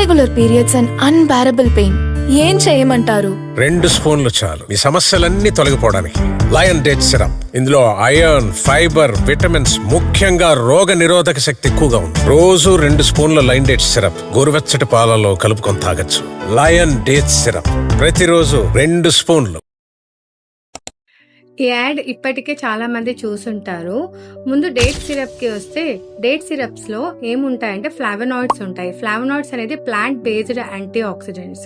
Irregular periods and unbearable pain. ఏం చేయమంటారు? 2 స్పూన్లు చాలు మీ సమస్యలన్నీ తొలగిపోవడానికి. లయన్ డేట్ సిరప్, ఇందులో ఐరన్, ఫైబర్, విటమిన్స్, ముఖ్యంగా రోగ నిరోధక శక్తి ఎక్కువగా ఉంది. రోజు 2 స్పూన్ల లయన్ డేట్ సిరప్ గోరువెచ్చటి పాలలో కలుపుకొని తాగొచ్చు. లయన్ డేట్ సిరప్ ప్రతిరోజు 2 స్పూన్లు. ఈ యాడ్ ఇప్పటికే చాలా మంది చూసుంటారు. ముందు డేట్ సిరప్ కి వస్తే, డేట్ సిరప్స్ లో ఏముంటాయంటే ఫ్లావనాయిడ్స్ ఉంటాయి. ఫ్లావనాయిడ్స్ అనేది ప్లాంట్ బేస్డ్ యాంటీ ఆక్సిడెంట్స్.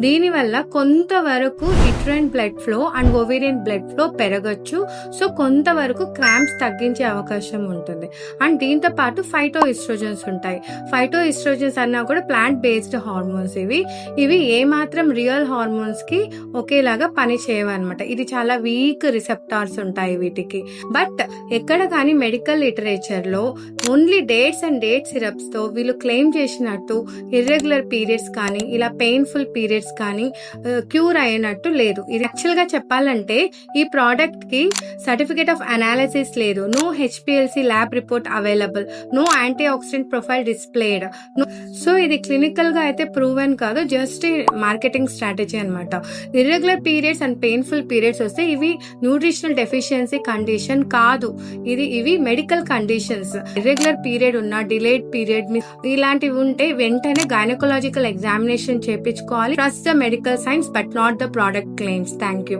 దీని వల్ల కొంతవరకు uterine blood flow and ovarian blood flow పెరగచ్చు. సో కొంతవరకు క్రాంప్స్ తగ్గించే అవకాశం ఉంటుంది. అండ్ దీంతో పాటు ఫైటో ఈస్ట్రోజన్స్ ఉంటాయి. ఫైటో ఈస్ట్రోజన్స్ అన్నా కూడా ప్లాంట్ బేస్డ్ హార్మోన్స్. ఇవి ఏమాత్రం రియల్ హార్మోన్స్ కి ఒకేలాగా పని చేయవన్నమాట. ఇది చాలా వీక్ రిసెప్టార్స్ ఉంటాయి వీటికి. బట్ ఎక్కడ కానీ మెడికల్ లిటరేచర్ లో only dates and date syrups తో వీళ్ళు క్లెయిమ్ చేసినట్టు ఇర్రెగ్యులర్ పీరియడ్స్ కానీ ఇలా పెయిన్ఫుల్ పీరియడ్స్ కానీ క్యూర్ అయినట్టు లేదు. ఇది యాక్చువల్ గా చెప్పాలంటే ఈ ప్రోడక్ట్ కి సర్టిఫికేట్ ఆఫ్ అనాలిసిస్ లేదు, no HPLC lab report available, no antioxidant profile displayed. So ఇది క్లినికల్ గా అయితే ప్రూవెన్ కాదు, జస్ట్ మార్కెటింగ్ స్ట్రాటజీ అనమాట. Irregular periods and painful periods వస్తే ఇవి న్యూట్రిషనల్ డెఫిషియన్సీ కండిషన్ కాదు, ఇవి మెడికల్ కండిషన్స్. ఇర్రెగ్యులర్ పీరియడ్ ఉన్న, డిలేడ్ పీరియడ్ ఇలాంటివి ఉంటే వెంటనే గైనకాలజికల్ ఎగ్జామినేషన్ చేయించుకోవాలి. Trust the medical science but not the product claims. Thank you.